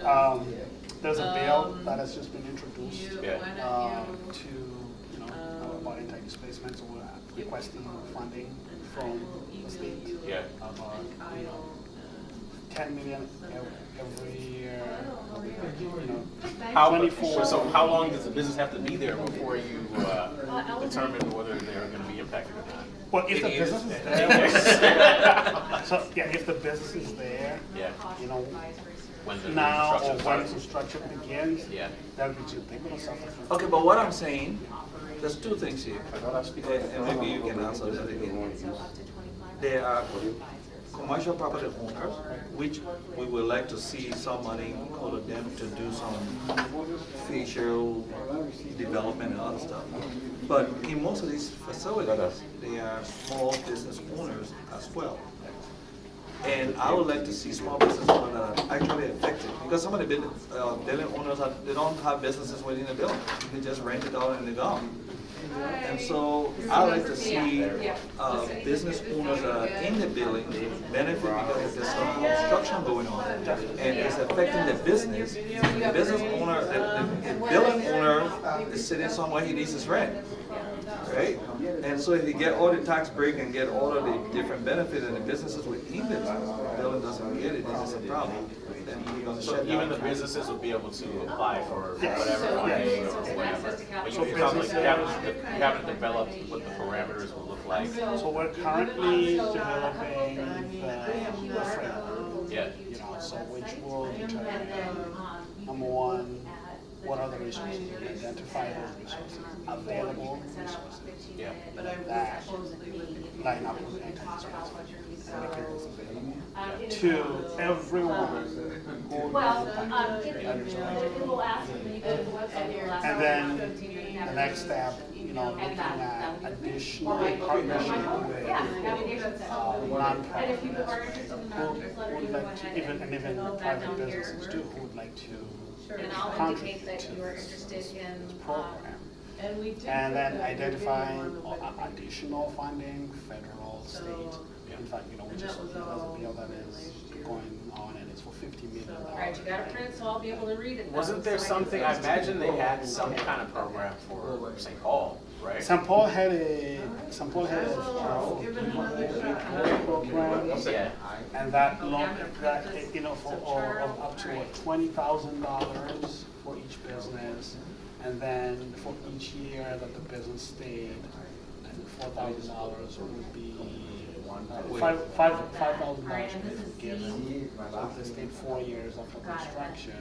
There's a bill that has just been introduced Yeah. to, about anti-displacement, so we're requesting funding from the state. Yeah. About, 10 million every year, How, 24. so how long does the business have to be there before you determine whether they're going to be impacted or not? Well, if the business is there, so yeah, if the business is there, Yeah. When the now or construction when starts. construction begins, Yeah. that would be two things. Okay, but what I'm saying, there's two things here, and maybe you can answer that again. There are commercial property owners, which we would like to see some money go to them to do some facial development and other stuff. But in most of these facilities, they are small business owners as well. And I would like to see small business owners that are actually affected, because some of the building owners, they don't have businesses within the building. They just rent it out and they're gone. And so I like to see business owners that are in the building benefit because there's some construction going on and it's affecting the business. The business owner, the building owner is sitting somewhere, he needs his rent, right? And so if you get all the tax break and get all of the different benefits and the businesses within the building doesn't get it, then it's a problem. Then you're gonna So shut even down. the businesses will be able to apply for whatever Yes. funding or whatever. But you haven't developed what the parameters will look like. So we're currently developing the framework, Yeah. so which will determine, number one, what are the resources, identify those resources, available resources, Yeah. that line up with anti-displacement and make it available to everyone who and then the next step, looking at additional partnership with non-profits who would like to, even private businesses too, who would like to And I'll indicate that you are interested in, program. And then identifying additional funding, federal, state. In fact, we just, there's a bill that is going on and it's for $50 million. all right, you got it printed, so I'll be able to read it. Wasn't there something, I imagine they had some kind of program for St. Paul, right? St. Paul had a program, Yeah. and that loan, for up to $20,000 for each business, and then for each year that the business stayed, I think $4,000 would be $5,000 would be given. So if they stayed 4 years after construction,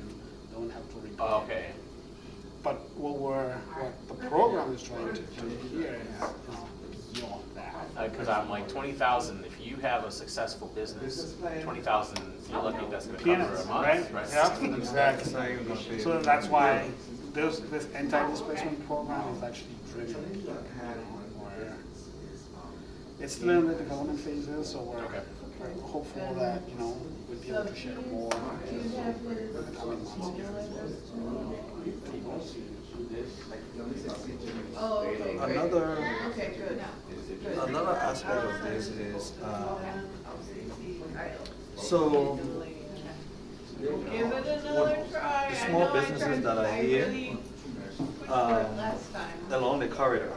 they don't have to repay. Oh, okay. But what the program is trying to do here is beyond that. Because I'm like 20,000. If you have a successful business, 20,000. You're lucky that's going to cover a Peanuts, month, right? Yeah, exactly. So that's why this anti-displacement program is actually driven, where it's still in the development phases, so we're hopeful that we'll be able to share more in the coming months here. Oh, okay, great. Okay, good. Another aspect of this is, so Give it another try. the small businesses that are here Last time. along the corridor,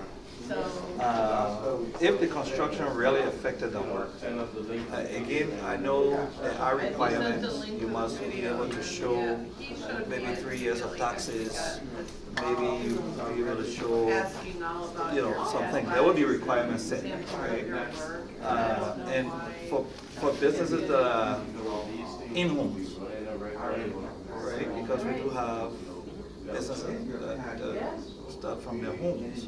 So, if the construction really affected them, again, I know there are requirements. You must be able to show maybe 3 years of taxes. Maybe you be able to show, asking all about something. There will be requirements set, right? And for businesses that are in homes, right? Because we do have businesses that start from their homes.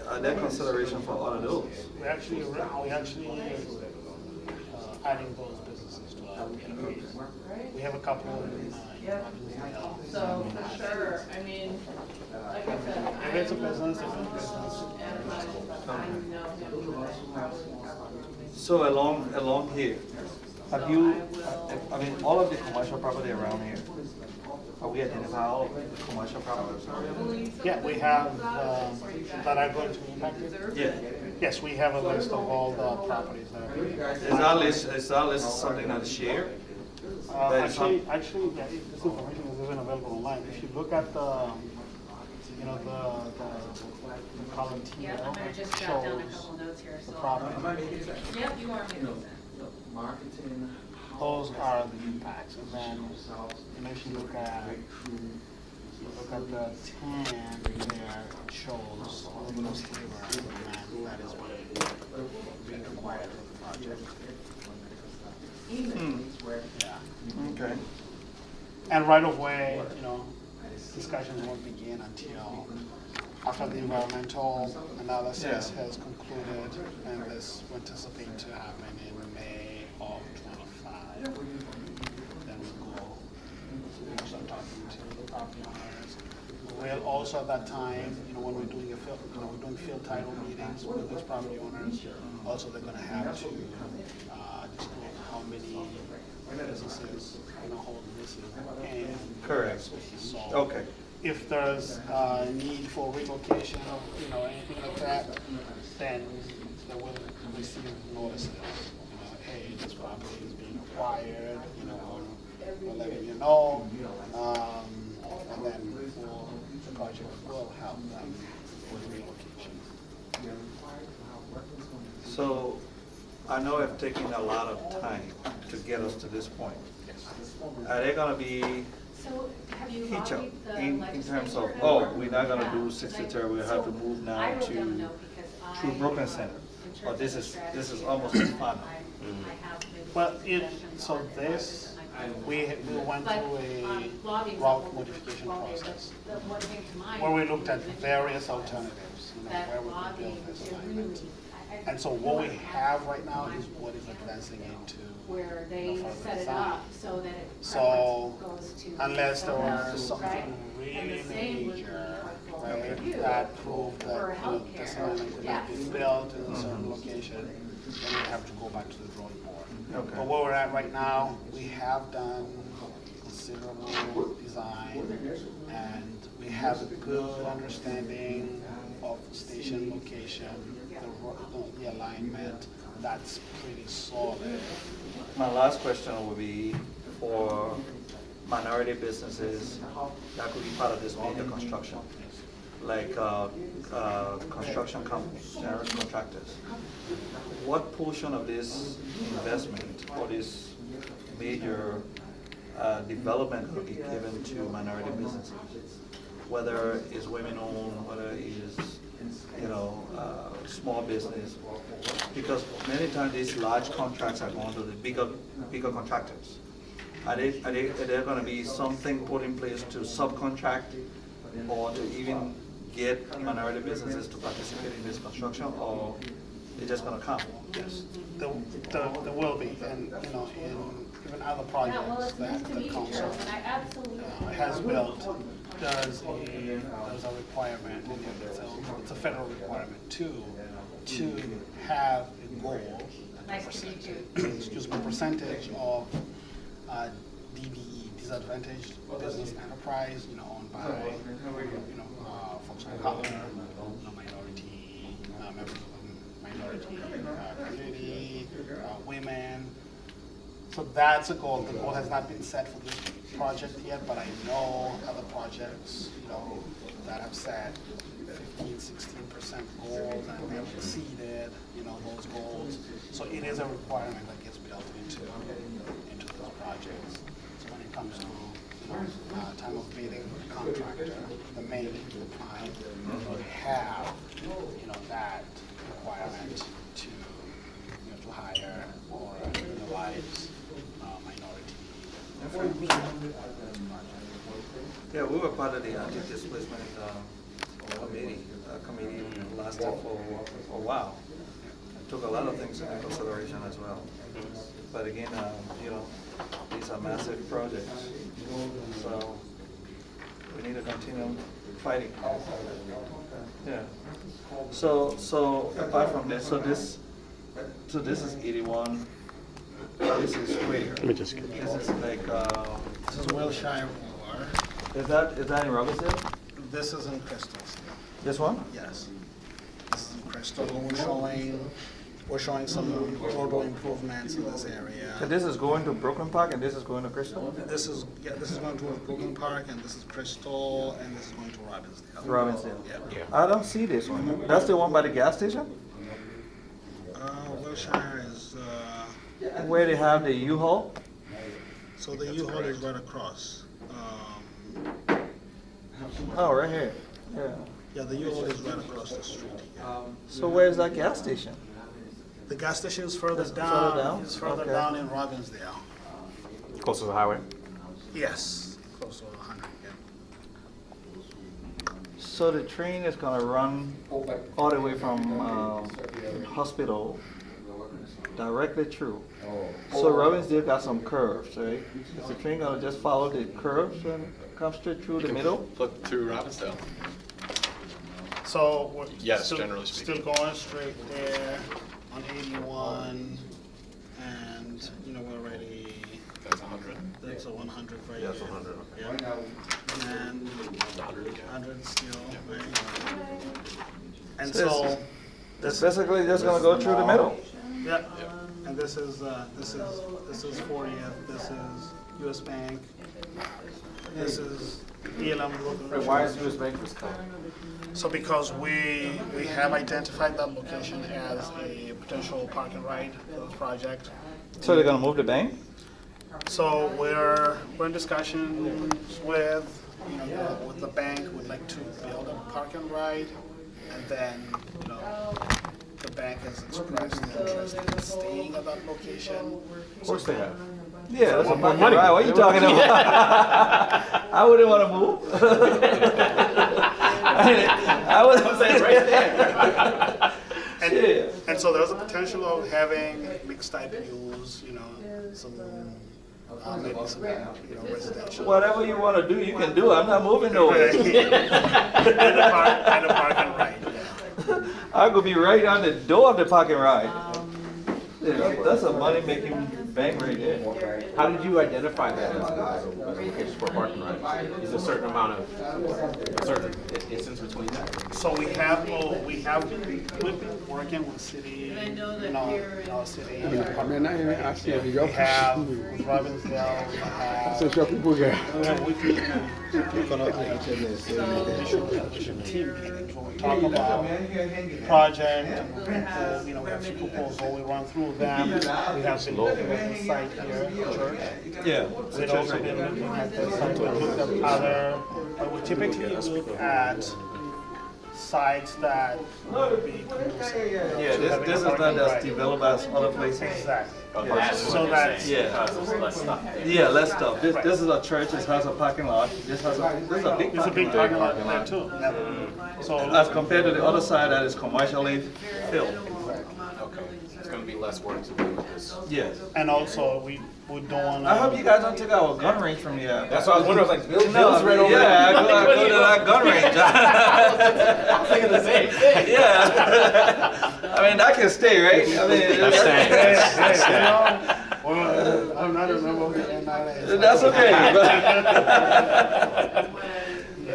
Are there consideration for all of those? We actually adding those businesses to our database. We have a couple in So, for sure, I mean, like I said, If it's a business, it's a business. I know him. So along here, have you, I mean, all of the commercial property around here, have we identified all of the commercial properties? Yeah, we have, that are going to be impacted. Yeah. Yes, we have a list of all the properties that are being impacted. Is that list something that is shared? That is Actually, yeah, this information is even available online. If you look at the, you know, the column T, Yeah, I'm gonna it just jot down a shows couple notes here, the so. property. Yep, you are making sense. Marketing. Those are the impacts, and then, you know, if you look at the tan there, it shows all of those labor, and that is what being required for the project. Yeah. Okay. And right away, you know, discussions won't begin until after the environmental analysis has concluded, and this we anticipate to happen in May of 25. Then we'll start talking to the property owners. We'll also at that time, you know, when we're doing we're doing field title meetings with those property owners. Also, they're going to have to disclose how many businesses are going to hold leases and Correct. so Okay. if there's a need for relocation or, you know, anything like that, then they will receive notices. You know, hey, this property is being acquired, you know, we're letting you know. And then the project will help them with relocation. So I know it's taken a lot of time to get us to this point. Are they gonna be So have you hitch up lobbied the in terms of, legislature? oh, we're not gonna do 63, we have to move now I wrote down a to note because through I, Brooklyn Center? in Or terms this of is strategy, almost as fun? I have maybe Well, some it, suggestions so on it, this, but we went But, through a lobbying's a route whole different modification ballgame. process The one thing to mind. where we looked at is various alternatives, you know, that where we could lobbying build this is alignment. really, And so what we have right now is what is advancing into, where you they know, further set it design. up so that it So, goes to. unless there the was voters, right? something And the really same would be major, for right, you that proved for that, you know, healthcare. this alignment could not be Yes. built in a certain location, then we'd have to go back to the drawing board. Okay. But where we're at right now, we have done considerable design, and we have a good understanding of station location, the alignment, that's pretty solid. My last question would be for minority businesses that could be part of this major construction, like construction companies, general contractors. What portion of this investment or this major development could be given to minority businesses? Whether it's women-owned, whether it's, you know, small business, because many times these large contracts are going to the bigger contractors. Are there going to be something put in place to subcontract or to even get minority businesses to participate in this construction, or they're just going to come? Yes, there will be, and, you know, in even other Yeah, well, projects it's nice that to the meet you, council Charles, and I absolutely. has built, there's a requirement, and it's a federal requirement to have a goal, Nice to meet you. excuse me, percentage of DBE, disadvantaged business enterprise, you know, owned by, you know, folks of color, minority, members of the minority community, women. So that's a goal. The goal has not been set for this project yet, but I know other projects, you know, that have set 15–16% goals and have exceeded, you know, those goals. So it is a requirement that gets built into those projects. So when it comes to, you know, time of bidding, contractor, the main prime, we have, you know, that requirement to, you know, to hire or utilize minority firms. Yeah, we were part of the anti-displacement committee lasted for a while. Took a lot of things into consideration as well. But again, you know, these are massive projects, so we need to continue fighting. Yeah. So apart from this, so this is 81. This is square. Let me just get This is like. This is Wilshire War. Is that in Robertson? This is in Crystal. This one? Yes. This is in Crystal, showing we're showing some roadway improvements in this So area. this is going to Brooklyn Park and this is going to Crystal? This is going to Brooklyn Park, and this is Crystal, and this is going to Robbinsdale. Robbinsdale. Yeah. I don't see this one. That's the one by the gas station? Wilshire is, Where they have the U-Haul? so the U-Haul is right across. Oh, right here. Yeah. Yeah, the U-Haul is right across the street here. So where's that gas station? The gas station is further It's down. further down? It's further Okay. down in Robbinsdale. Close to the highway. Yes, close to 100, yeah. So the train is gonna run all the way from hospital directly through. So Robbinsdale got some curves, right? Is the train gonna just follow the curves and come straight through the middle? Look through Robbinsdale. So we're Yes, still, generally speaking. still going straight there on 81, and we're already. That's 100. That's a 100 right Yeah, it's here. 100. Yeah. And 100 again. 100 still, right? And So so It's this, basically just gonna go through the middle. yeah, and this is 40th. This is U.S. Bank. This is ELM. Why is US Bank was cut? So because we have identified that location as a potential park and ride for the project. So they're gonna move the bank? So we're in discussions with with the bank. We'd like to build a park and ride, and then the bank has expressed interest in staying at that location. Of course they have. Yeah, that's a more parking money. ride. What are you talking about? I wouldn't wanna move. I would say right there. And, Yeah. and so there's a potential of having mixed type use, some maybe some residential. Whatever you wanna do, you can do. I'm not moving nowhere. and a park and ride. Yeah. I could be right on the door of the parking ride. Yeah, that's a money-making bank right there. How did you identify that as a location for a parking lot? Is a certain amount of, a certain distance between that? So we've been working with city, our city. I mean, I see it. We have with Robbinsdale, we have. So show people here. Weekly team meetings where we talk about project, and we have some proposals, we run through them. We have been looking at the site here, the church. Yeah. We've also been looking at the site, we looked at other, we typically look at sites that would be conducive. Yeah, this is not just developed as other places. Exactly. Yeah. So that's, Yeah. Because there's less stuff there. Yeah, less stuff. This is a church, this has a parking lot, this is a big there's a big parking parking lot. lot there too. Yeah. So, As compared to the other side that is commercially filled. Okay, it's gonna be less work to do with this. Yes. and also we don't want to. I hope you guys don't take our gun range from here. That's what I was wondering, I was like, Bill's No, right over yeah, I there. go to that gun range. I'm thinking the same thing. Yeah. I mean, that can stay, right? I mean, I'm not a member of the NRA. that's okay.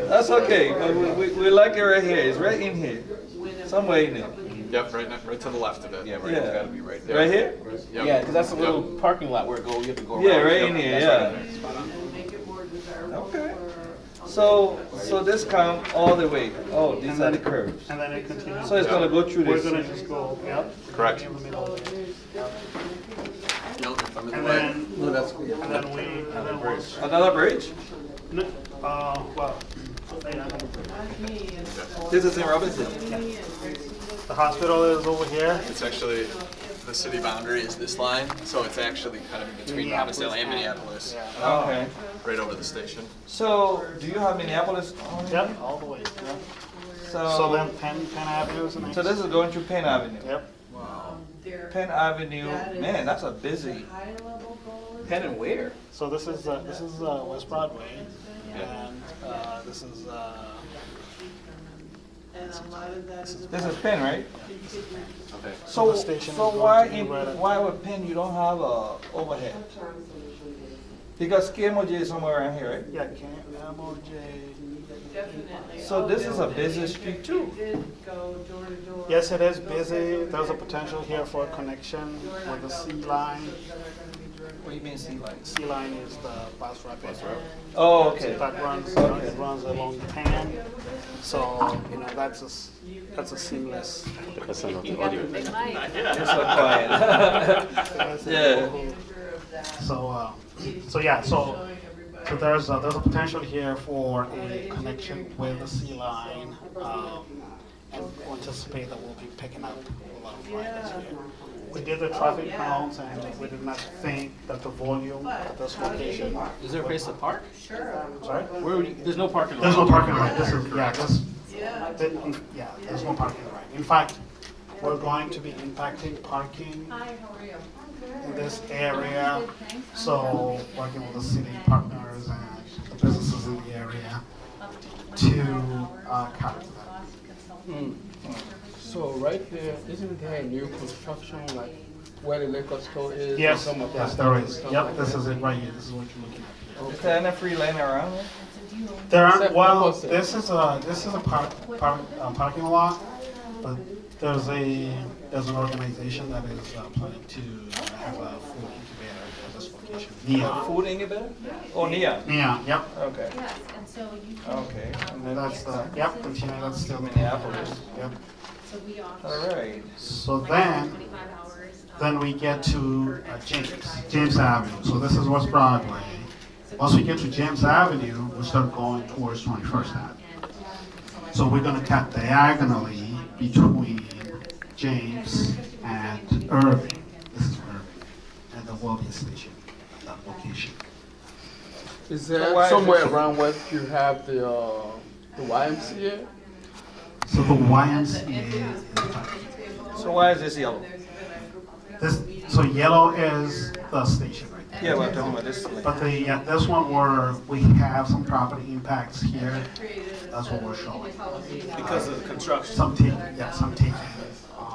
That's okay. But we like it right here. It's right in here. Somewhere in there. Yep, right to the left of it. Yeah, Yeah. It's gotta be right there. Right here? Yep. Yeah, because that's a little parking lot where you have to go around. Yeah, right in here, That's right. yeah. Okay. So this come all the way. Oh, these are the curves. And then it continues. So it's gonna go through We're this. gonna just go, yep. Correct. In the middle of it. Yep. Yep, if I'm in the And way. then, and then once, Another bridge? well, This is in Robinson. the hospital is over here. It's actually, the city boundary is this line, so it's actually kind of in between Robbinsdale and Minneapolis, Okay. right over the station. So, do you have Minneapolis on here? Yep, all the way, yeah. So So, then Penn Avenue is the next. so this is going through Penn Avenue. Yep. Penn Avenue, man, that's a busy. Penn and where? So this is West Broadway, and this is This is Penn, right? Okay. So, The station so is going why to be right at- why with Penn you don't have a overhead? Because KMOJ is somewhere around here, right? Yeah, KMOJ. Definitely. So this is a busy street too. Did go door to door. Yes, it is busy. There's a potential here for a connection with the sea line. What do you mean sea lights? Sea line is the bus rapid. Oh, okay. That runs, it runs along the pan. So, that's a seamless. It's so quiet. Yeah. So there's a potential here for a connection with the sea line, and we anticipate that we'll be picking up a lot of riders here. We did the traffic counts, and we did not think that the volume at this location. Is there a place to park? Sorry? Where would you, there's no parking lot. There's no parking lot. There's no parking lot. In fact, we're going to be impacting parking Hi, how are you? in this area. So working with the city partners and the businesses in the area to capture that. So right there, isn't there a new construction, like where the liquor store is? Yes, Some of yes, that there and is. stuff Yep, like this that? is it right here. This is what you're looking at. Is there any free lane around here? There aren't, Except well, opposite. this is a parking lot, but there's an organization that is planning to have a food incubator at this location. NIA. Food incubator? Oh, Nia. NIA, yep. Okay. Yes, and so you can. Okay. And then That's continue, that's still Minneapolis. Yep. So we offer. All right. So like then, 25 hours. then we get to James Avenue. So this is West Broadway. Once we get to James Avenue, we start going towards 21st Avenue. So we're going to cut diagonally between James and Irving. This is Irving, and there will be a station at that location. Is So there why is somewhere it- around where you have the YMCA? So the YMCA is So why is this yellow? so yellow is the station right there. Yeah, well, I'm talking about this lane. But this one where we have some property impacts here, that's what we're showing. Because of the construction. Some taking, some taking.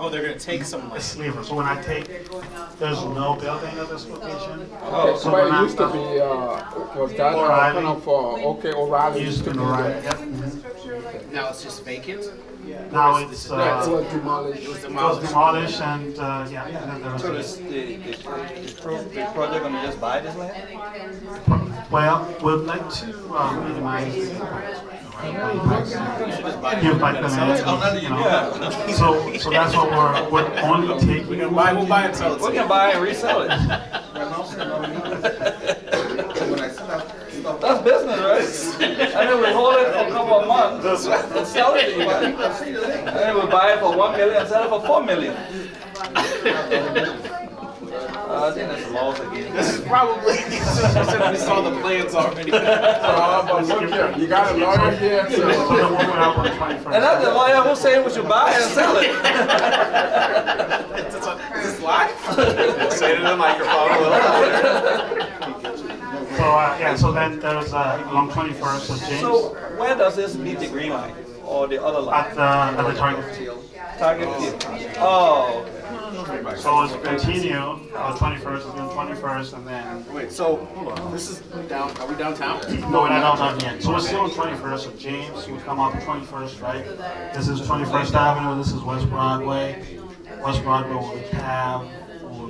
Oh, they're gonna take some A land. sliver. So when I take, there's no building at this location. Oh, So Where we're it not- used to be, was that O'Reilly. kind of, okay, O'Reilly Used to be right. Yep. Now it's just vacant? Now it's It was demolished. it was demolished and and then so there's this project gonna just buy this land? well, we'd like to minimize the impact. Give back the land. Yeah. So that's what we're only taking. We'll buy and sell it. We can buy and resell it. That's business, right? And then we hold it for a couple of months and sell it to you. And then we buy it for 1 million and sell it for 4 million. I think that's laws again. This is probably, we saw the plans already. But look here, you got a lawyer here, So the so. one we're out on 21st. And that's the lawyer who's saying we should buy it and sell it. Is this live? Say it in the microphone a little louder. So then there's along 21st, so James So where does this meet the green line or the other line? at the target field. Target field. Oh, okay. So it's continue, 21st is on 21st, and then Wait, so, hold on, this is down, are we downtown? no, we're not downtown yet. So we're still on 21st. So James would come up 21st, right? This is 21st Avenue. This is West Broadway. West Broadway will have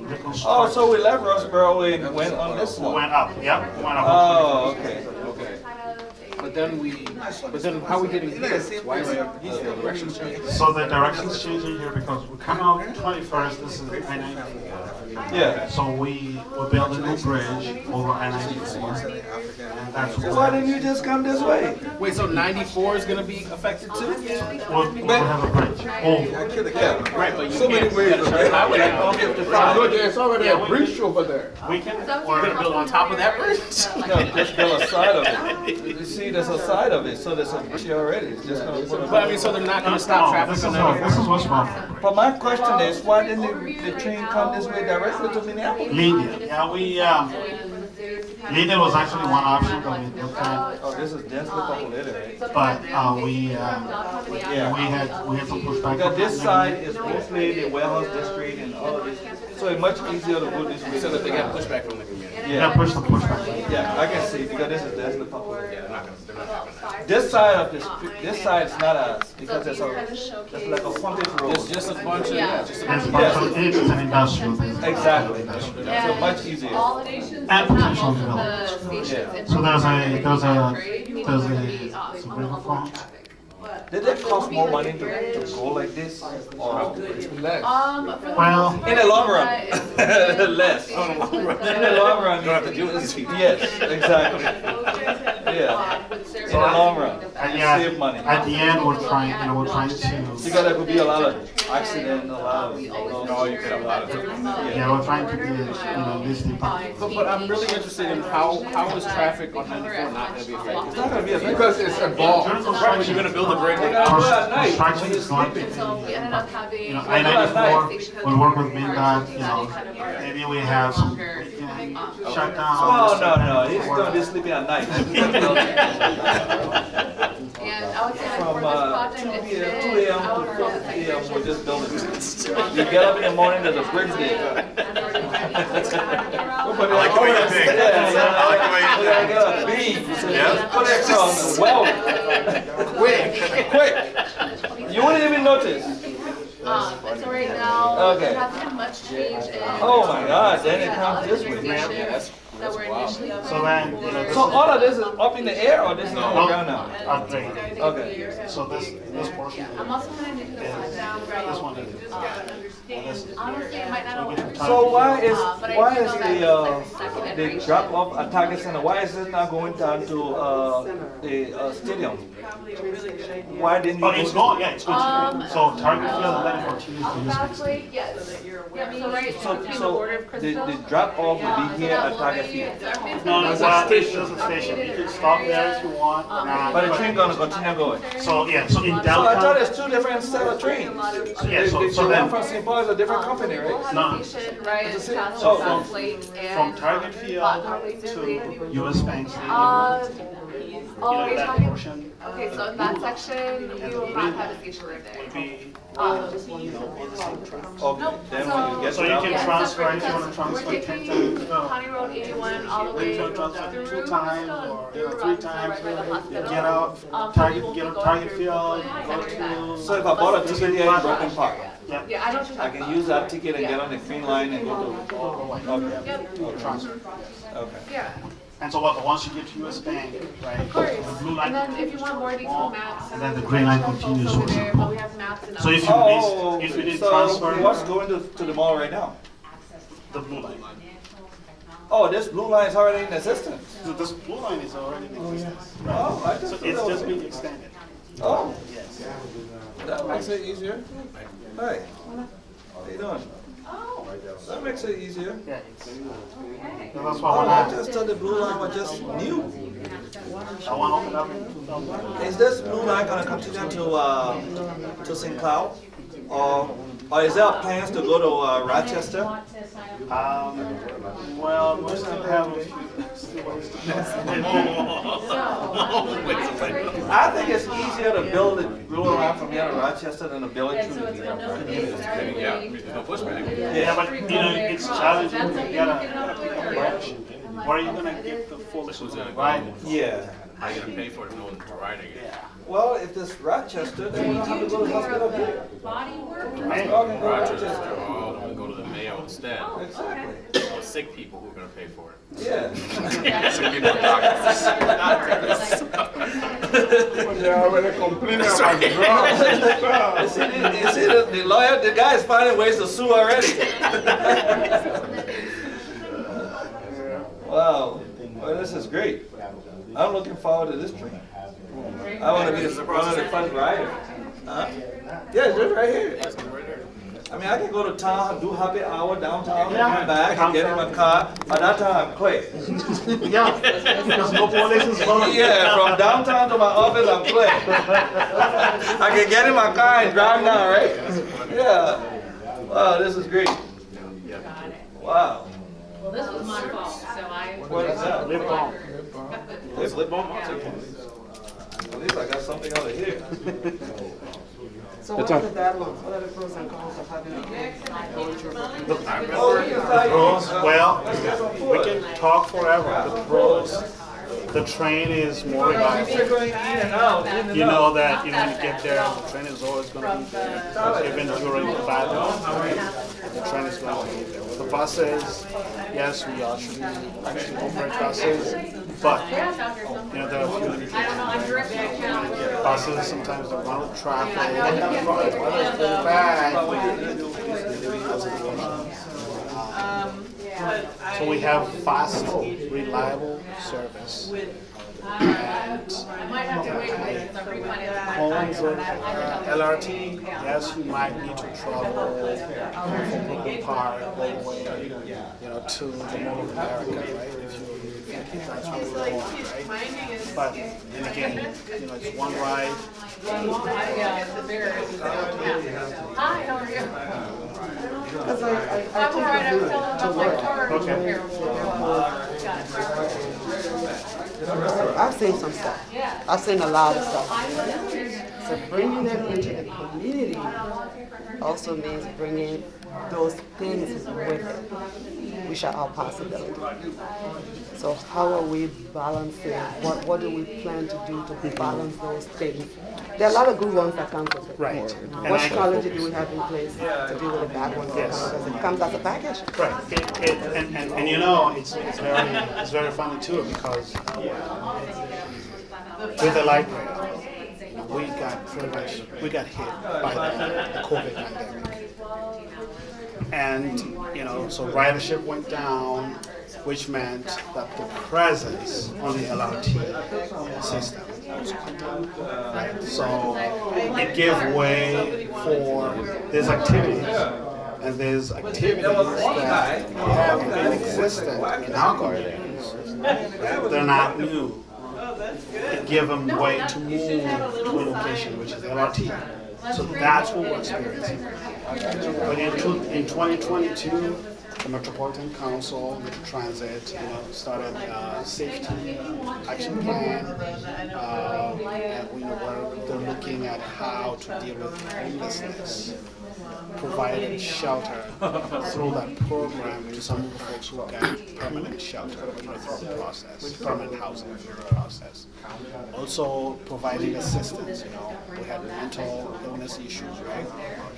reconstruct. Oh, so we left Roxborough and went on this one. Went up. Yep, went up. Oh, okay. Okay. But then how are we getting here? Why is the directions changing? So the direction's changing here because we come out 21st. This is I-94. Yeah. So we build a new bridge over I-94, and that's So why didn't you just come this way? Wait, so 94 is gonna be affected too? we'll have a bridge. Oh, Yeah. Right, but you So many can't. ways of it. Highway. Look, there's already a breach over there. we can. We're gonna build on top of that bridge? No, just build a side of it. You see, there's a side of it, so there's a bridge already. It's just gonna put But I it. mean, so they're not gonna stop traffic This on is that? West Broadway. But my question is, why didn't the train come this way directly to Minneapolis? Linear. Yeah, linear was actually one option that we looked at, Oh, this is densely populated, right? but we Yeah. had some pushback. Because this side is mostly the warehouse district and all of this, so it's much easier to go this way. So that they got pushback from the community. Yeah, push the pushback. Yeah, I can see because that's the public. Yeah, they're not having that. This side of the street, this side is not us because it's like a frontage road. It's just a bunch of, just a There's bunch a bunch of, it's an industrial. Exactly. So much easier. And potential development. Yeah. So there's a riverfront. Did it cost more money to go like this? Or Well, in the long run, less. In the long run, you have to do this. Yes, exactly. Yeah. In the long run, you save money. at the end, we're trying to, Because there could be a lot of accident, a lot of. you could have a lot of different. yeah, we're trying to get, this department. But I'm really interested in how is traffic on 94 not going to be affected? It's not gonna be a big. Because it's involved. Right, but you're going to build a bridge. You gotta do it at night when Construction you're is not, sleeping. We ended up having. I-94, we work with MinDOT, maybe we have some weekend shutdown. Oh, no, he's gonna be sleeping at night. And I would say like From for this project, 2 it's p.m. been 2 a.m. to 4 p.m. we're just building. You get up in the morning, there's a bridge there. But I like the way you think. Yeah, I like the way you I got a beam. Yeah. Put it across. Well, quick. You wouldn't even notice. So right now, Okay. there hasn't been much change in. Oh my God, then it comes this way. That were initially. So then, So all of this is up in the air or this is on the ground now? upgrade. Okay. So this portion, I'm also gonna need to sit down, right? this one, Honestly, it might not always. So why is But I do know that it's like second the iteration. drop off at Target Center? Why is it not going down to the stadium? Why didn't you? oh, it's going, yeah, it's going to, so Target Field and then it continues to use next. Actually, yes. Yeah, so right between the border of The Crystal. drop off will be here at Target Field. No, there's a station, you can stop there if you want. But the train gonna continue going. So, yeah, so in So I thought downtown, there's two different set of trains. yeah, The so one then, from St. Paul is a different company, right? no, Station, right, it's So Castle, from- South Lake, and. from Target Field to US Bank Stadium, Oh, you're that talking, portion okay, so in that section, we will not have a station right there. would be, Um, Okay, then when you get so you down can there. transfer, if you want to transfer We're 10 taking times, County Road 81 all the way if you want to transfer through 2 times or through 3 Robinson, times, right by the hospital. get out, So Target, we will get be on going Target through Field, go So to, if I bought a ticket here in Broken Park, yeah, Yeah, I know what you're I talking can use that ticket and get on the green line and go to. Okay. Yep, transfer. Okay. yeah, And so what, once you get to US Bank, right, of course. the blue And line, then if you want more detailed maps. and then the green line continues Over over. there, but we have maps and. So if you Oh, miss, if you did so transfer, what's going to the mall right now? the blue line. Oh, this blue line is already in existence. So this blue line is already in existence. Oh, I So just thought it's that was- just being extended. Oh, Yes. that makes it easier. Hi, how you doing? That makes it easier. Yeah, it's, so that's why Oh, when I I, just thought the blue line was just new. I want to open up in 2000. Is this blue line gonna continue to St. Cloud? Or is there plans to go to Rochester? Well, we still have a few ways to I think it's easier to build the blue line from here to Rochester than to build it through the Yeah, there's no pushback. Yeah, but it's challenging. You gotta pick a branch. Where are you gonna get the full ride? Yeah. How you gonna pay for it if no one's riding it? Yeah. Well, if this Rochester, then we don't have to go to the hospital here. Man, All can go to Rochester, Rochester. oh, we go to the Mayo instead. Exactly. Or sick people who are gonna pay for it. Yeah. They already complaining about drugs. You see the lawyer, the guy is finding ways to sue already. Wow. Well, this is great. I'm looking forward to this trip. I want to be one of the first riders. Huh? Yeah, it's just right here. I mean, I can go to town, do happy hour downtown, and come back and get in my car. By that time, I'm clear. yeah, because no police is following. Yeah, from downtown to my office, I'm clear. I can get in my car and drive now, right? Yeah. Wow, this is great. Wow. Well, this was my fault, so I. What is that? Lip balm. It's lip balm. At least I got something over here. So what are the bad ones? What are the pros and cons of having a The pros, well, we can talk forever. The pros, the train is more reliable. You know that when you get there, the train is always going to be there. Even during the bad weather, the train is going to be there. With the buses, yes, we actually operate buses, but there are a few limitations. Buses sometimes they run with traffic. Weather is really bad. So we have fast, reliable service. And homes of LRT, yes, you might need to travel from Brooklyn Park all the way, to the Mall of America, right? If you that's where we're going, right? But then again, it's one ride. Hi, how are you? Because I I'm all right, I'm telling about my car. Okay. I've seen some stuff. Yeah. I've seen a lot of stuff. So bringing them into the community also means bringing those things with it, which are our possibilities. So how are we balancing? What do we plan to do to balance those things? There are a lot of good ones that come with it. Right. What strategy do we have in place to deal with the bad ones? Yes. Because it comes as a package. Right. It's very funny too, because with the library, we got hit by the COVID pandemic. And, so ridership went down, which meant that the presence on the LRT system was cut down. Right? So it gave way for these activities. And there's activities that have been existent in our communities. They're not new. It gave them way to move to a location, which is LRT. So that's what we're experiencing. But in 2022, the Metropolitan Council, Metro Transit, started a safety action plan, and they're looking at how to deal with homelessness, providing shelter through that program to some of the folks who got permanent shelter through the process, permanent housing through the process. Also providing assistance, we had mental illness issues, right?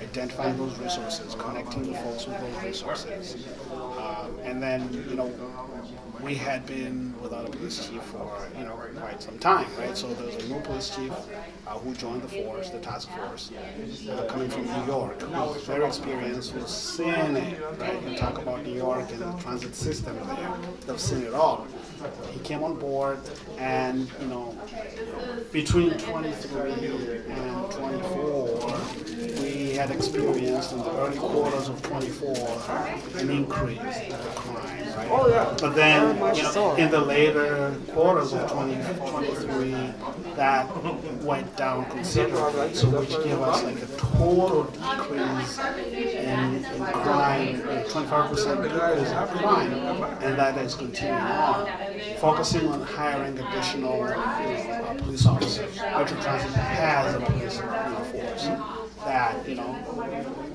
Identifying those resources, connecting the folks with those resources. And then, we had been without a police chief for, quite some time, right? So there was a new police chief who joined the force, the task force, coming from New York, who was very experienced, who's seen it, right? You talk about New York and the transit system there, they've seen it all. He came on board, and, between 23 and 24, we had experienced in the early quarters of 24 an increase in the crime, right? Oh, yeah. But then, in the later quarters of 2023, that went down considerably, so which gave us like a total decrease in crime, 25% decrease in crime, and that is continuing on. Focusing on hiring additional police officers. Metro Transit has a police force that,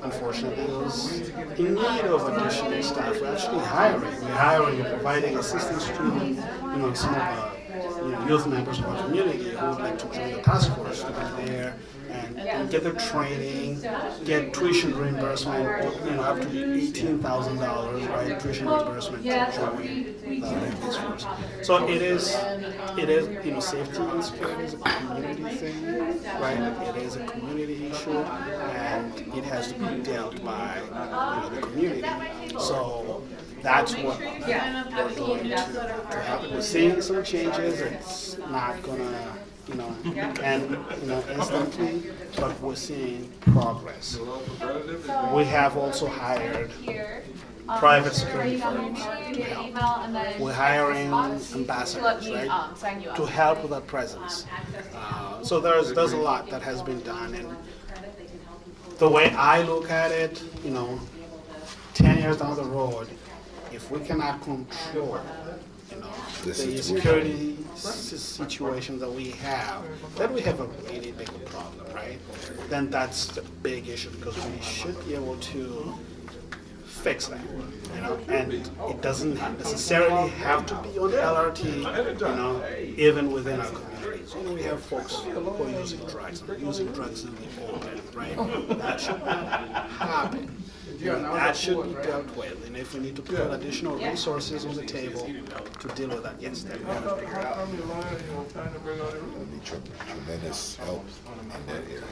unfortunately was in need of additional staff. We're actually hiring. We're hiring and providing assistance to some of the youth members of our community who would like to join the task force to be there and get their training, get tuition reimbursement, up to $18,000, right? Tuition reimbursement to join the police force. So it is, safety and security is a community thing, right? It is a community issue, and it has to be dealt by the community. So that's what we're going to help. We're seeing some changes. It's not gonna instantly, but we're seeing progress. We have also hired private security firms to help. We're hiring ambassadors, right, to help with that presence. So there's a lot that has been done, and the way I look at it, 10 years down the road, if we cannot control, the security situation that we have, then we have a really big problem, right? Then that's the big issue because we should be able to fix that, you know, and it doesn't necessarily have to be on the LRT, you know, even within our communities. You know, we have folks who are using drugs in the open, right? That should not happen. You know, that should be dealt with, and if we need to put additional resources on the table to deal with that, yes, then we have to figure it out. Tremendous help in that area.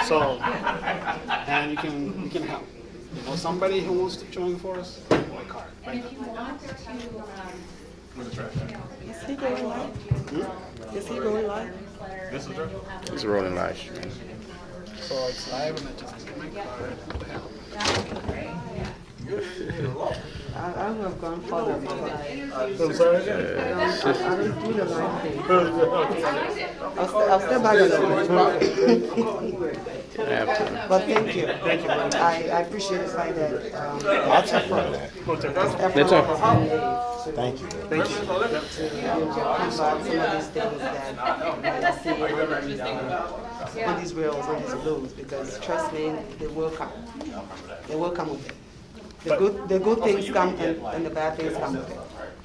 So, and you can help. You know, somebody who wants to join for us, my card. Right? Is he going live? Is he going live? It's rolling live. So it's live and I just get my card. I would have gone further because I'm sorry? I don't do the live thing. I'll step back a little bit. But thank you. I appreciate the fact that I'll take part of that. That's all. Thank you. Thank you. come back some of these things that I see on these rails, on these blues, because trust me, they will come. They will come with it. The good things come and the bad things come with it.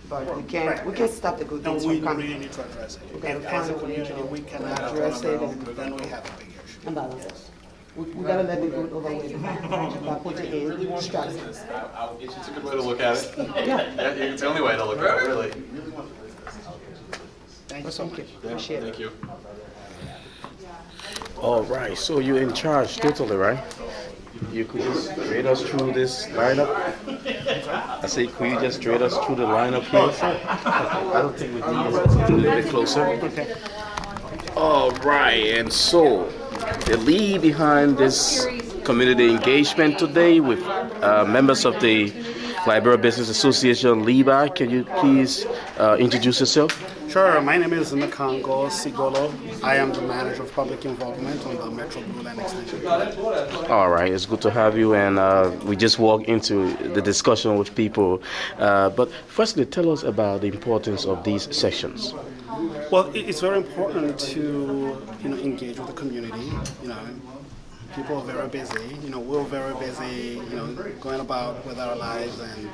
But we can't stop the good No, things we from coming. really need to address it. We gotta As find a a way community, to we cannot address it then we have a big issue. and balance it. We gotta let the good overweigh by putting in strategies. It's a good way to look at it. Yeah. It's the only way to look at it, really. Thank you so much. Appreciate it. Thank you. All right, so you're in charge totally, right? You could just trade us through this lineup. I say, could you just trade us through the lineup here? I don't think we need it. A little bit closer. Okay. All right, and so the lead behind this community engagement today with members of the Liberia Business Association, LIBA. Can you please introduce yourself? Sure, my name is Nkongo Sigolo. I am the manager of public involvement on the Metro Blue Line Extension. All right, it's good to have you, and we just walk into the discussion with people. But firstly, tell us about the importance of these sessions. Well, it's very important to engage with the community. People are very busy. We're very busy. Going about with our lives and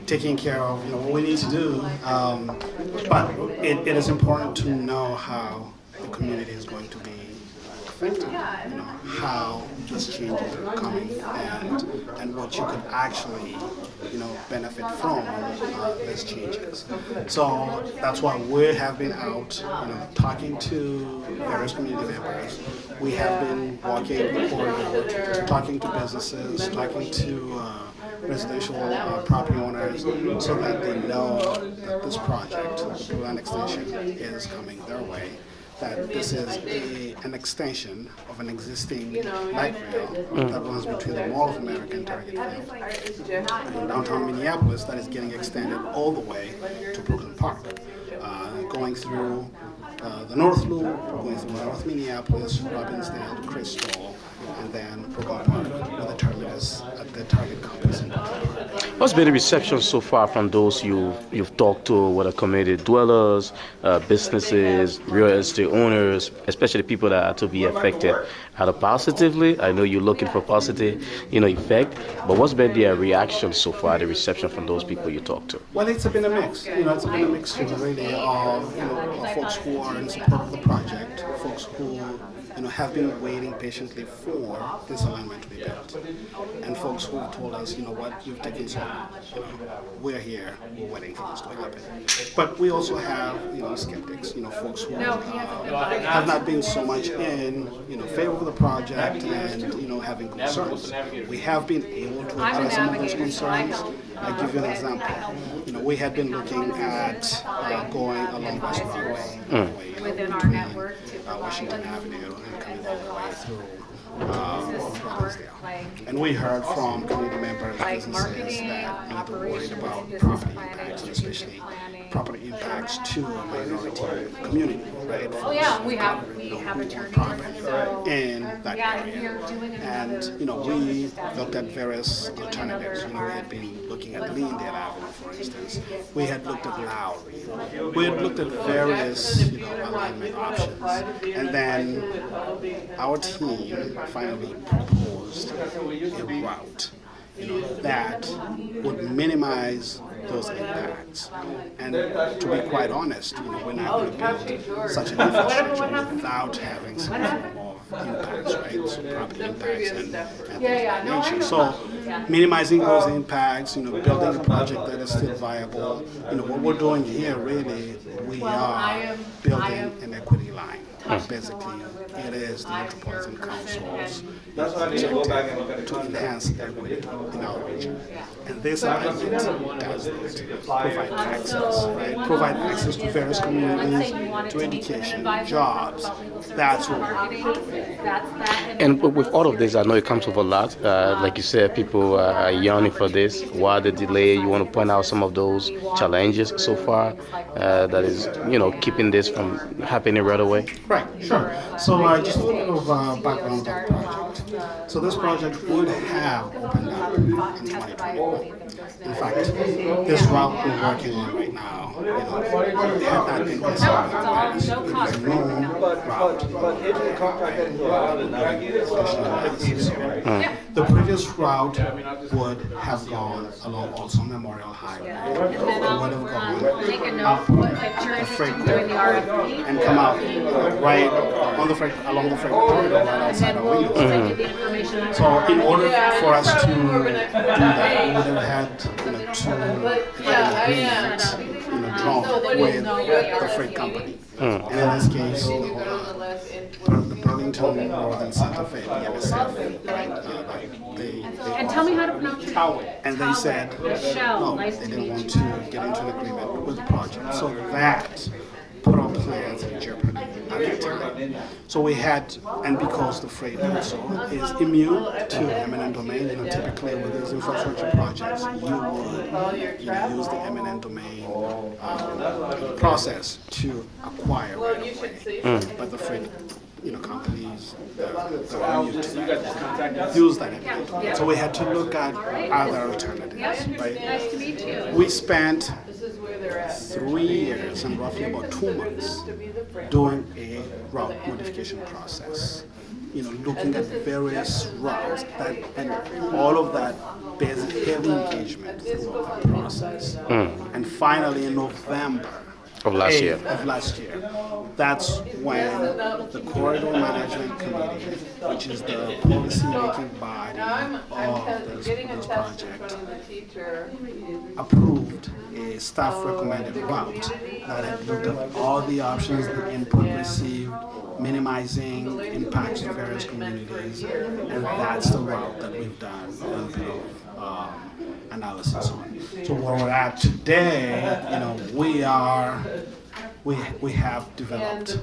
taking care of what we need to do. But it is important to know how the community is going to be affected. How these changes are coming and what you could actually benefit from these changes. So that's why we have been out talking to various community members. We have been walking the corridor, talking to businesses, talking to residential property owners so that they know that this project, the Blue Line Extension, is coming their way. That this is an extension of an existing light rail that runs between the Mall of America and Target Field in downtown Minneapolis that is getting extended all the way to Brooklyn Park, going through the North Loop, going through North Minneapolis, Robbinsdale, Crystal, and then Brooklyn Park with the terminus at the Target campus in Brooklyn Park. What's been the reception so far from those you've talked to, whether community dwellers, businesses, real estate owners, especially people that are to be affected? Either positively, I know you're looking for positive, effect, but what's been their reaction so far, the reception from those people you talk to? Well, it's been a mix. It's been a mixture really of folks who are in support of the project, folks who have been waiting patiently for this alignment to be built, and folks who have told us, you've taken so long. We're here, we're waiting for this to happen. But we also have, skeptics, folks who have not been so much in, favor of the project and, having concerns. We have been able to address some of those concerns. I'll give you an example. We had been looking at going along West Broadway, within our network to Washington Avenue and coming all the way through Robbinsdale. And we heard from community members and businesses that they're worried about property impacts, and especially property impact impacts to a minority community, right? Oh, yeah, we have attorneys, so. In that Yeah, area. you're doing And, another. we looked at various alternatives. We had been looking at Leandale Avenue, for instance. We had looked at Lowry. We had looked at various, alignment options. And then our team finally proposed a route, that would minimize those impacts. And to be quite honest, we're not going to build such an infrastructure without having some form of impacts, right? So property impacts and things of that nature. So minimizing those impacts, building a project that is still viable. What we're doing here really, we are building an equity line. Basically, it is the Metropolitan Council's objective to enhance equity in our region. And this alignment does that. Provide access, right? Provide access to various communities, to education, jobs. That's what we're doing. And with all of this, I know it comes with a lot. Like you said, people are yearning for this. Why the delay? You want to point out some of those challenges so far that is, keeping this from happening right away? Right, sure. So just a little bit of background of the project. So this project would have opened up in 2021. In fact, this route we're working on right now, had not been considered in the past. It is a known route. The previous route would have gone along also Memorial Highway. It would have gone up the freight corridor and come out right on the freight, along the freight corridor right outside our windows. So in order for us to do that, we would have had to agreement, drawn with the freight company. And in this case, the Burlington Northern Santa Fe, BNSF, right? And tell me how to pronounce it. And they said, no, they didn't want to get into an agreement with the project. So that put our plans in jeopardy at that time. So we had, and because the freight also is immune to eminent domain, typically with these infrastructure projects, you would use the eminent domain process to acquire right away. But the freight companies use that eminent. So we had to look at other alternatives, right? We spent 3 years and roughly about 2 months doing a route modification process. Looking at various routes and all of that bears heavy engagement throughout the process. And finally in November of last year, that's when the Corridor Management Committee, which is the policy-making body of this project, approved a staff-recommended route that had looked at all the options, the input received, minimizing impacts to various communities, and that's the route that we've done a bit of analysis on. So where we're at today, we have developed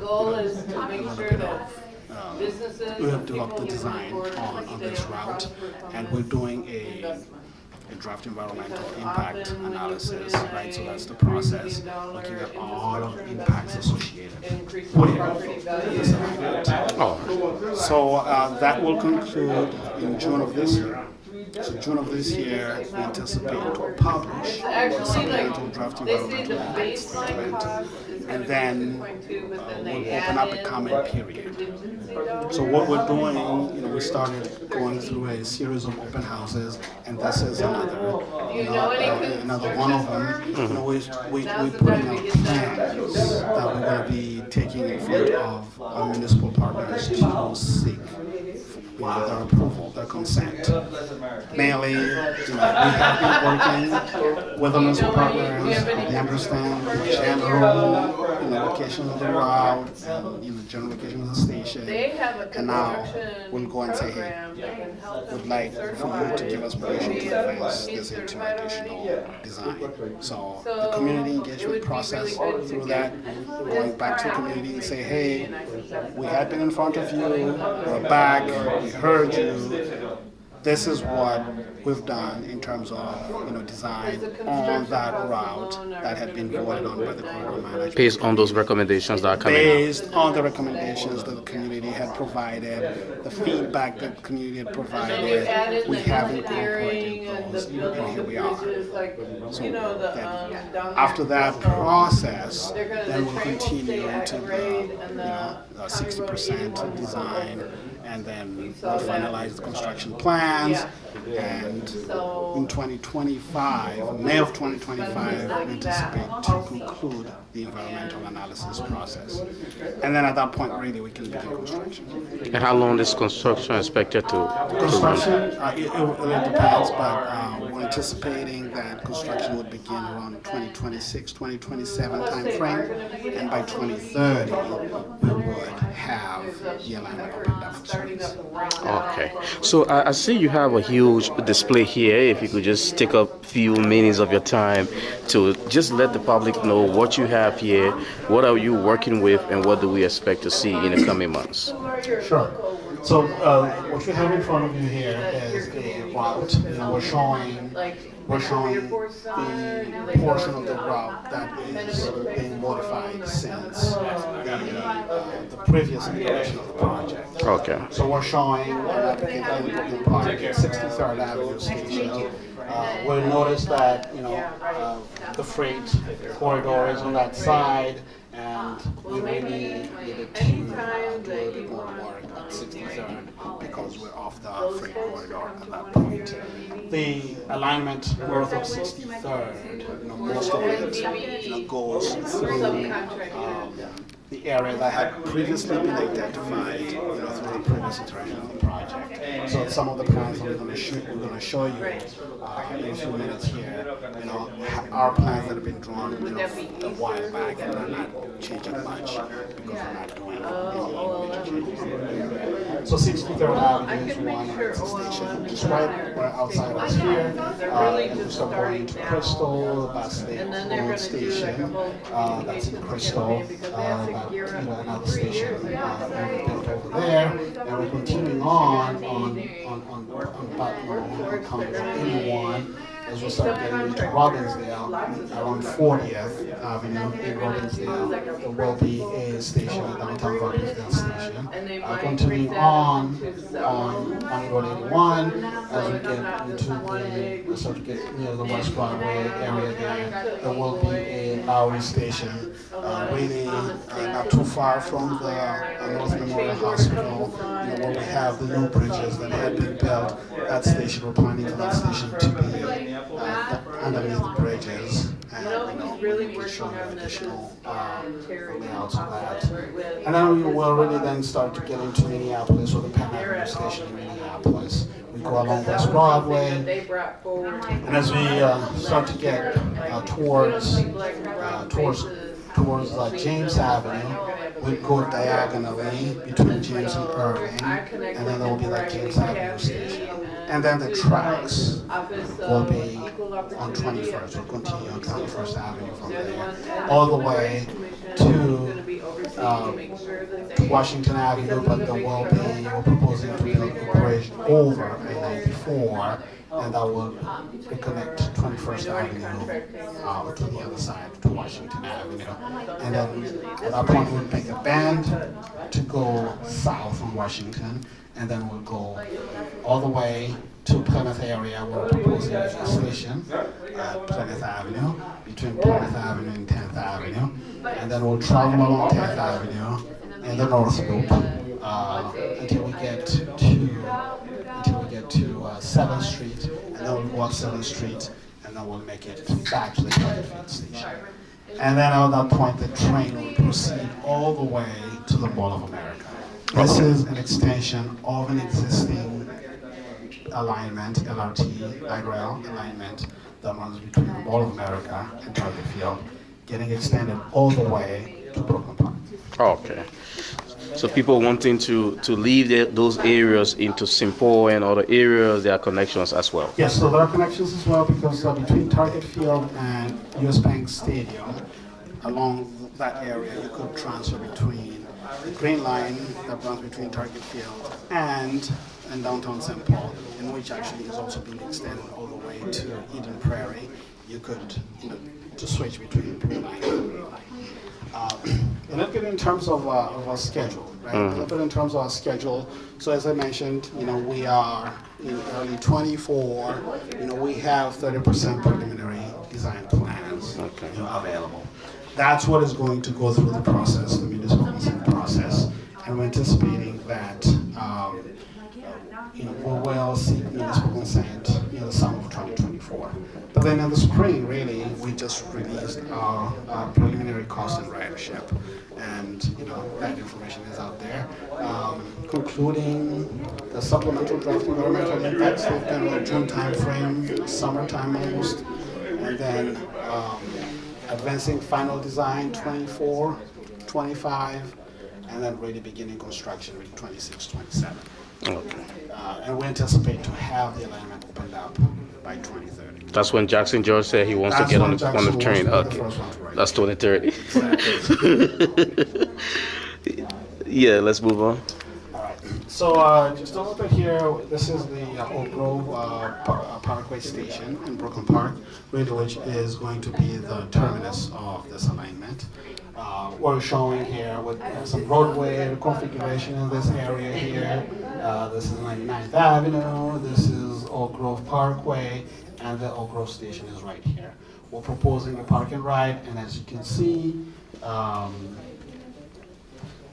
we have developed the design on this route, and we're doing a draft environmental impact analysis, right? So that's the process, looking at all of the impacts associated with this alignment. So that will conclude in June of this year. So June of this year, we anticipate to publish a supplemental draft environmental impact statement, and then we'll open up a comment period. So what we're doing, we started going through a series of open houses, and this is another one of them. We're putting out plans that we're going to be taking in front of our municipal partners to seek their approval, their consent. Mainly, we have been working with the municipal partners. They understand the general location of the route, and general location of the station. And now we'll go and say, hey, we'd like for you to give us permission to advance this into additional design. So the community engagement process through that, going back to the community and say, hey, we had been in front of you, we're back, we heard you, this is what we've done in terms of design on that route that had been voted on by the corridor management. Based on those recommendations that are coming. Based on the recommendations that the community had provided, the feedback that the community had provided, we have incorporated those, and here we are. So then after that process, then we'll continue to the 60% design, and then we'll finalize the construction plans, and in 2025, May of 2025, we anticipate to conclude the environmental analysis process. And then at that point, really, we can begin construction. And how long is construction expected to Construction, it depends, but we're anticipating that construction would begin around 2026, 2027 timeframe, and by 2030, we would have the alignment opened up for service. Okay. So I see you have a huge display here. If you could just take a few minutes of your time to just let the public know what you have here, what are you working with, and what do we expect to see in the coming months? Sure. So what you have in front of you here is a route. We're showing the portion of the route that is being modified since the previous iteration of the project. Okay. So we're showing the project 63rd Avenue Station. We'll notice that the freight corridor is on that side, and we really needed to do a bit more work at 63rd because we're off the freight corridor at that point. The alignment north of 63rd, most of it goes through the area that had previously been identified through the previous iteration of the project. So some of the plans that we're going to show you in a few minutes here, are plans that have been drawn a while back and are not changing much because we're not doing any major changes. So 63rd Avenue is one, it's a station just right outside us here. And we start going to Crystal, the bus station, that's in Crystal. Another station built over there, and we're continuing on Congress 81 as we start getting into Robbinsdale, around 40th Avenue in Robbinsdale. There will be a station, a downtown Robbinsdale station. Continuing on Road 81, as we get into start to get near the West Broadway area there will be a Lowry station, really not too far from the North Memorial Hospital, where we have the new bridges that had been built. That station, we're planning for that station to be underneath the bridges, and we can show you additional layouts of that. And then we'll really then start to get into Minneapolis, or the Penn Avenue station in Minneapolis. We go along West Broadway, and as we start to get towards James Avenue, we go diagonally between James and Irving, and then there will be that James Avenue station. And then the tracks will be on 21st. We'll continue on 21st Avenue from there, all the way to Washington Avenue, but we're proposing to build a bridge over I-94, and that will reconnect 21st Avenue to the other side, to Washington Avenue. And then at that point we'll make a bend to go south on Washington, and then we'll go all the way to Plymouth area. We're proposing a station at Plymouth Avenue, between Plymouth Avenue and 10th Avenue, and then we'll travel along 10th Avenue in the North Loop until we get to 7th Street, and then we'll go up 7th Street, and then we'll make it back to the 25th station. And then at that point, the train will proceed all the way to the Mall of America. This is an extension of an existing alignment, LRT, light rail alignment that runs between the Mall of America and Target Field, getting extended all the way to Brooklyn Park. Okay. So people wanting to leave those areas into St. Paul and other areas, there are connections as well. Yes, so there are connections as well, because between Target Field and US Bank Stadium, along that area, you could transfer between the Green Line that runs between Target Field and in downtown St. Paul, and which actually is also being extended all the way to Eden Prairie. You could, to switch between blue line and green line. A little bit in terms of our schedule, right? A little bit in terms of our schedule. So as I mentioned, we are in early 24. We have 30% preliminary design plans available. That's what is going to go through the process, the municipal consent process, and we're anticipating that we will seek municipal consent in the summer of 2024. But then in the spring, really, we just released our preliminary cost and ridership, and that information is out there. Concluding the supplemental draft environmental impacts in the June timeframe, summertime almost, and then advancing final design 24, 25, and then really beginning construction with 26, 27. Okay. And we anticipate to have the alignment opened up by 2030. That's when Jackson George said he wants to get on the train. Okay. That's 2030. Exactly. Yeah, let's move on. All right. So just a little bit here, this is the Oak Grove Parkway Station in Brooklyn Park, really, which is going to be the terminus of this alignment. We're showing here with some roadway configuration in this area here. This is 99th Avenue, this is Oak Grove Parkway, and the Oak Grove Station is right here. We're proposing a park and ride, and as you can see,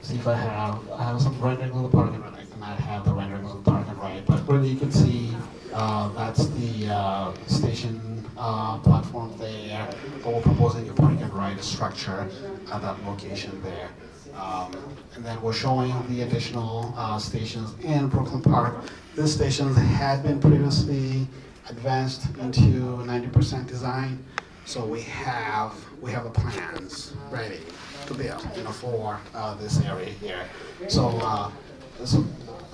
see if I have some renderings of the park and ride. I cannot have the renderings of the park and ride, but really you can see that's the station platform there. But we're proposing a park and ride structure at that location there. And then we're showing the additional stations in Brooklyn Park. These stations had been previously advanced into 90% design, so we have the plans ready to build, for this area here. So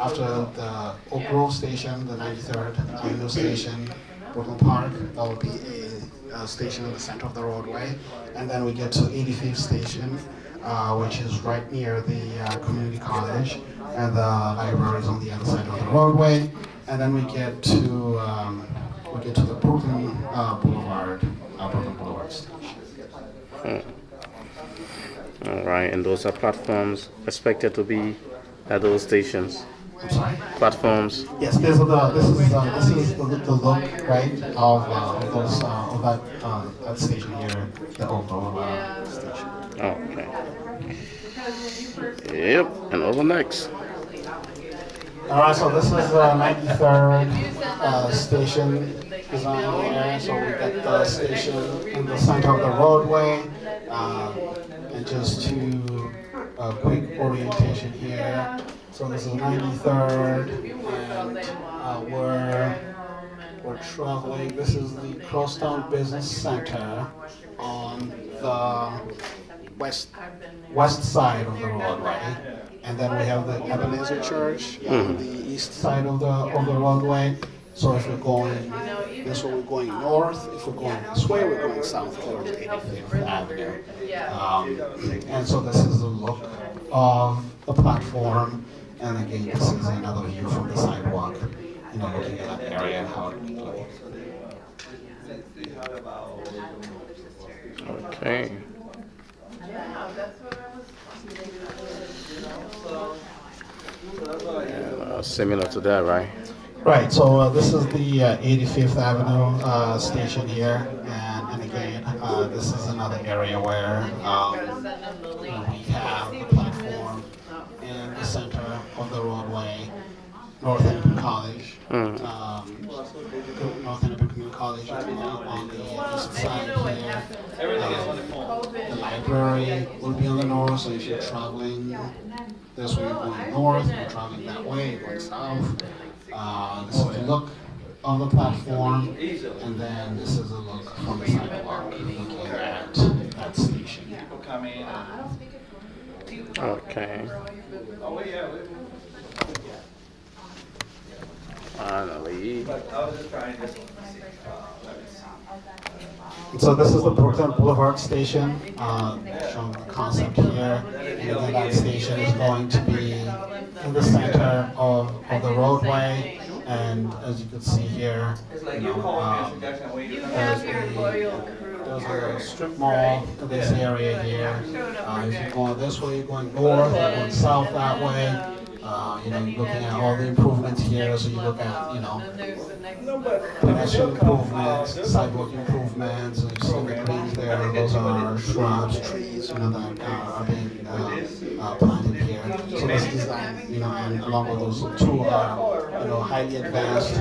after the Oak Grove station, the 93rd Avenue station, Brooklyn Park, that will be a station in the center of the roadway, and then we get to 85th station, which is right near the community college, and the library is on the other side of the roadway, and then we get to the Brooklyn Boulevard station. All right, and those are platforms expected to be at those stations. I'm sorry? Platforms. Yes, this is the look, right, of that station here, the Oak Grove station. Okay. Yep, and over next. All right, so this is the 93rd station design here. So we got the station in the center of the roadway, and just to a quick orientation here. So this is 93rd, and we're traveling. This is the Crosstown Business Center on the west side of the roadway, and then we have the Ebenezer Church on the east side of the roadway. So if we're going this way, we're going north. If we're going this way, we're going south towards 85th Avenue. And so this is the look of the platform. And again, this is another view from the sidewalk, looking at that area and how it would look. Okay. Similar to that, right? Right, so this is the 85th Avenue station here, and again, this is another area where we have the platform in the center of the roadway, Northampton College, Northampton Community College on the east side here. The library will be on the north, so if you're traveling this way, you're going north, if you're traveling that way, you're going south. This is a look on the platform, and then this is a look from the sidewalk, looking at that station. Okay. Finally. But I was just trying this one. So this is the Brooklyn Boulevard station, showing the concept here. And then that station is going to be in the center of the roadway. And as you can see here, It's like you call me, Mr. Jackson, when you there's a strip mall in this area here. If you're going this way, you're going north, you're going south that way. You're looking at all the improvements here. So you look at, pedestrian improvements, sidewalk improvements. You see the trees there. Those are shrubs, trees, that are being planted here. So this design, and along with those two are, highly advanced.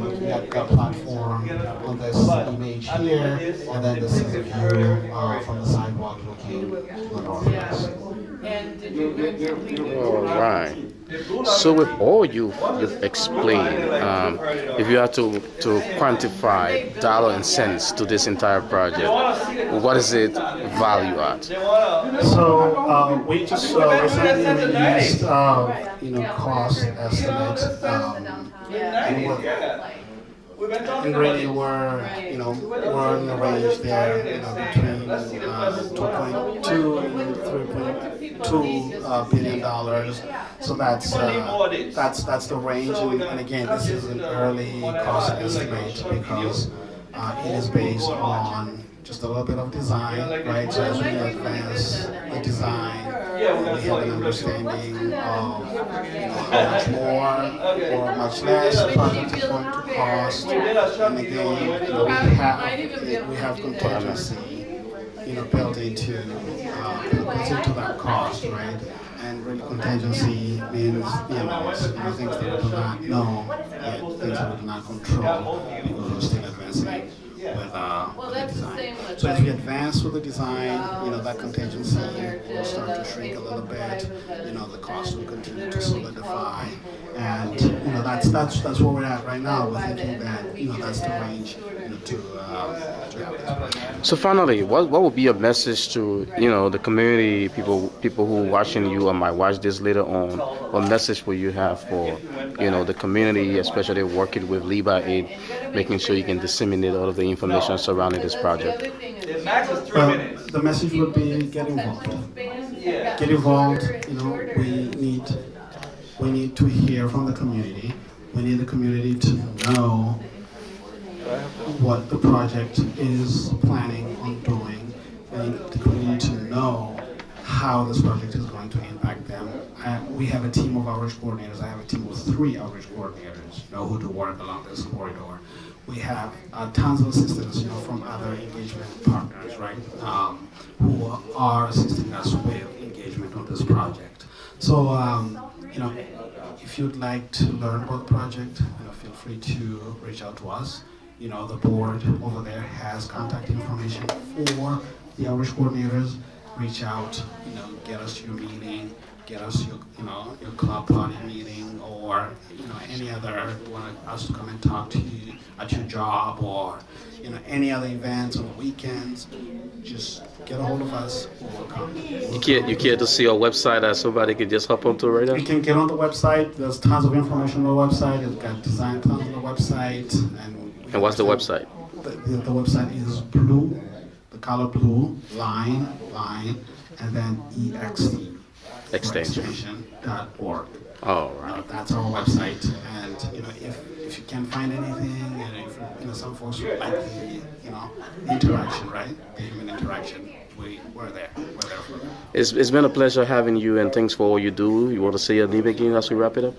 Looking at the platform on this image here, and then this is a view from the sidewalk looking to the northwest. All right. So with all you've explained, if you had to quantify dollar and cents to this entire project, what is it value at? So we just recently released, cost estimates. And really we're in the range there, between 2.2 and 3.2 billion dollars. So that's the range. And again, this is an early cost estimate because it is based on just a little bit of design, right? So as we advance the design, we have an understanding of how much more or much less the project is going to cost. And again, we have contingency, built into that cost, right? And really contingency means, things that we do not know yet, things that we do not control, because we're still advancing with the design. So as we advance with the design, that contingency will start to shrink a little bit. The cost will continue to solidify, and that's where we're at right now. We're thinking that that's the range to have this project. So finally, what would be a message to the community, people who are watching you or might watch this later on? What message will you have for the community, especially working with LIBA, making sure you can disseminate all of the information surrounding this project? The message would be get involved. Get involved. We need to hear from the community. We need the community to know what the project is planning on doing. We need the community to know how this project is going to impact them. We have a team of outreach coordinators. I have a team of 3 outreach coordinators who do work along this corridor. We have tons of assistants, from other engagement partners, right, who are assisting us with engagement on this project. So, if you'd like to learn about the project, feel free to reach out to us. The board over there has contact information for the outreach coordinators. Reach out, get us your meeting, get us your club party meeting, or any other, want us to come and talk to you at your job, or any other events on the weekends. Just get a hold of us. We'll come. You care to see our website that somebody can just hop onto right now? You can get on the website. There's tons of information on the website. It's got design plans on the website. And what's the website? The website is blue, the color blue, line, and then EXT. Extension.org. All right. That's our website. And if you can't find anything, and if some folks would like the interaction, right? The human interaction. We're there. We're there for them. It's been a pleasure having you, and thanks for all you do. You want to say your name again as we wrap it up?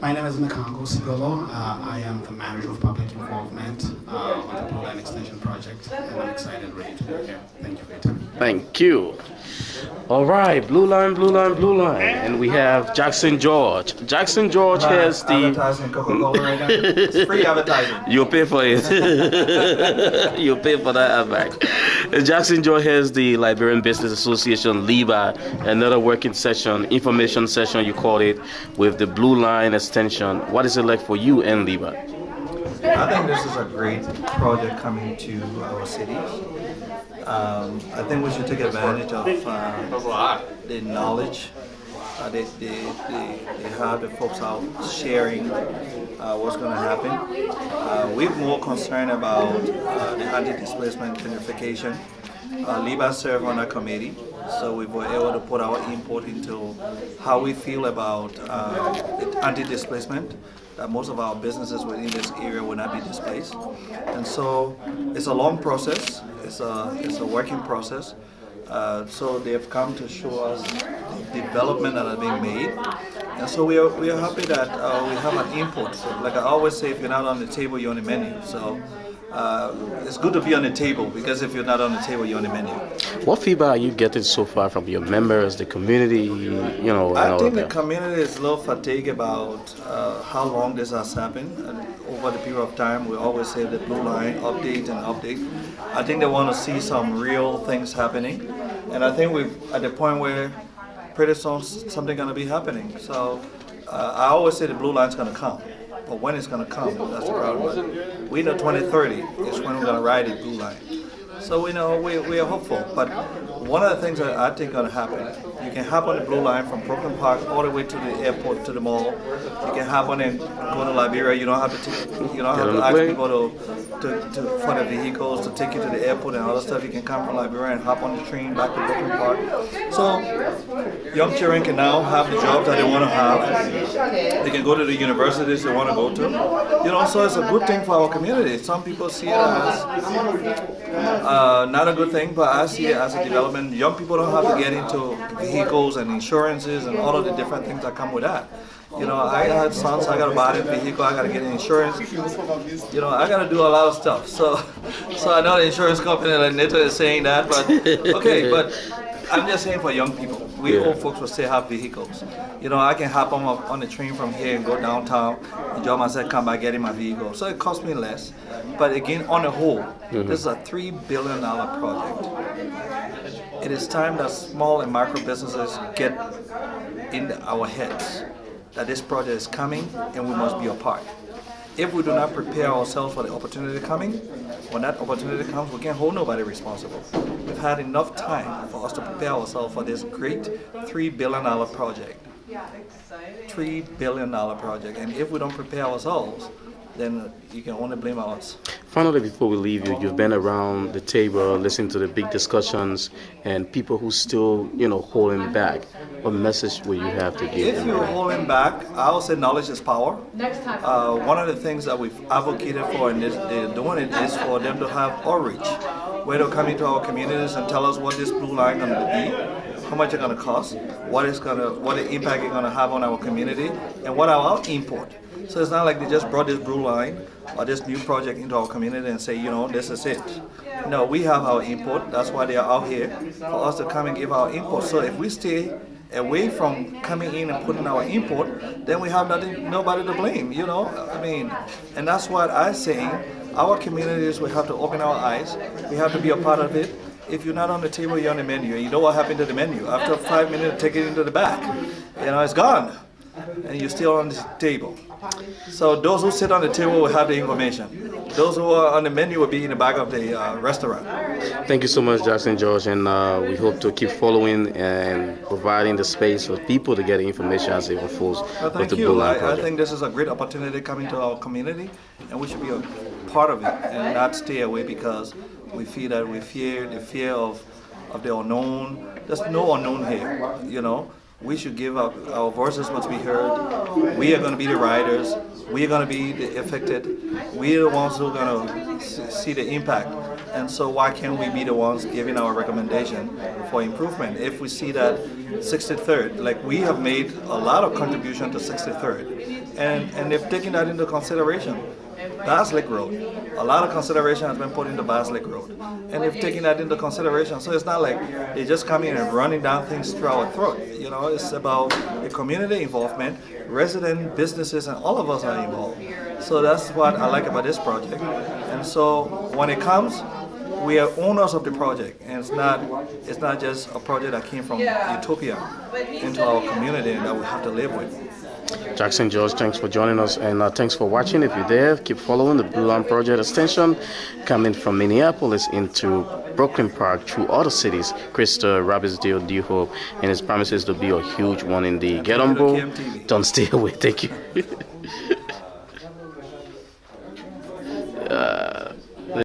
My name is Nkango Sigolo. I am the manager of public involvement on the Blue Line Extension Project, and I'm excited and ready to be here. Thank you for your time. Thank you. All right, Blue Line, and we have Jackson George. Jackson George has the advertising Coca-Cola right now. It's free advertising. You'll pay for it. You'll pay for that back. Jackson George has the Liberian Business Association, LIBA, another working session, information session you call it, with the Blue Line Extension. What is it like for you and LIBA? I think this is a great project coming to our cities. I think we should take advantage of the knowledge They have the folks out sharing what's going to happen. We're more concerned about the anti-displacement planification. LIBA'S serve on a committee, so we were able to put our input into how we feel about anti-displacement, that most of our businesses within this area will not be displaced. And so it's a long process, it's a working process. So they've come to show us the development that are being made. And so we are happy that we have an input. So like I always say, if you're not on the table, you're on the menu. So it's good to be on the table, because if you're not on the table, you're on the menu. What feedback are you getting so far from your members, the community, and I think the community is a little fatigued about how long this has happened. And over the period of time, we always say the blue line, update and update. I think they want to see some real things happening. And I think we're at the point where pretty soon something going to be happening. So I always say the blue line's going to come. But when it's going to come, that's the problem. We know 2030 is when we're going to ride the blue line. So we know we are hopeful. But one of the things that I think is going to happen, you can hop on the blue line from Brooklyn Park all the way to the airport, to the mall. You can hop on and go to Liberia. You don't have to ask people for the vehicles to take you to the airport and all that stuff. You can come from Liberia and hop on the train back to Brooklyn Park. So young children can now have the jobs that they want to have. They can go to the universities they want to go to. So it's a good thing for our community. Some people see it as not a good thing, but I see it as a development. Young people don't have to get into vehicles and insurances and all of the different things that come with that. I had sons, I got to buy a vehicle, I got to get insurance. I got to do a lot of stuff. So I know the insurance company like Nita is saying that, but okay, but I'm just saying for young people, we old folks will still have vehicles. I can hop on the train from here and go downtown, enjoy myself, come back, get in my vehicle. So it costs me less. But again, on the whole, this is a $3 billion project. It is time that small and micro businesses get in our heads that this project is coming and we must be a part. If we do not prepare ourselves for the opportunity coming, when that opportunity comes, we can't hold nobody responsible. We've had enough time for us to prepare ourselves for this great $3 billion project. $3 billion project. And if we don't prepare ourselves, then you can only blame us. Finally, before we leave you, you've been around the table, listening to the big discussions, and people who still, holding back. What message will you have to give? If you're holding back, I would say knowledge is power. One of the things that we've advocated for, and they're doing it, is for them to have outreach, where they'll come into our communities and tell us what this blue line is going to be, how much it's going to cost, what the impact it's going to have on our community, and what our input. So it's not like they just brought this blue line or this new project into our community and say, this is it. No, we have our input. That's why they are out here, for us to come and give our input. So if we stay away from coming in and putting our input, then we have nobody to blame, and that's what I'm saying. Our communities, we have to open our eyes. We have to be a part of it. If you're not on the table, you're on the menu. And you know what happened to the menu? After 5 minutes, take it into the back. It's gone. And you're still on the table. So those who sit on the table will have the information. Those who are on the menu will be in the back of the restaurant. Thank you so much, Jackson George, and we hope to keep following and providing the space for people to get information as it unfolds with the Blue Line project. I think this is a great opportunity coming to our community, and we should be a part of it and not stay away because we feel that we fear the fear of the unknown. There's no unknown here, We should give up, our voices must be heard. We are going to be the riders. We are going to be the affected. We are the ones who are going to see the impact. And so why can't we be the ones giving our recommendation for improvement? If we see that 63rd, like we have made a lot of contribution to 63rd, and they've taken that into consideration. Bass Lake Road. A lot of consideration has been put into Bass Lake Road. And they've taken that into consideration. So it's not like they just come in and running down things through our throat. It's about the community involvement, resident businesses, and all of us are involved. So that's what I like about this project. And so when it comes, we are owners of the project, and it's not just a project that came from Utopia into our community that we have to live with. Jackson George, thanks for joining us, and thanks for watching. If you're there, keep following the Blue Line Project extension coming from Minneapolis into Brooklyn Park through other cities. Krista, Rappersdale, New Hope, and it promises to be a huge one indeed. Get on board. Don't stay away. Thank you.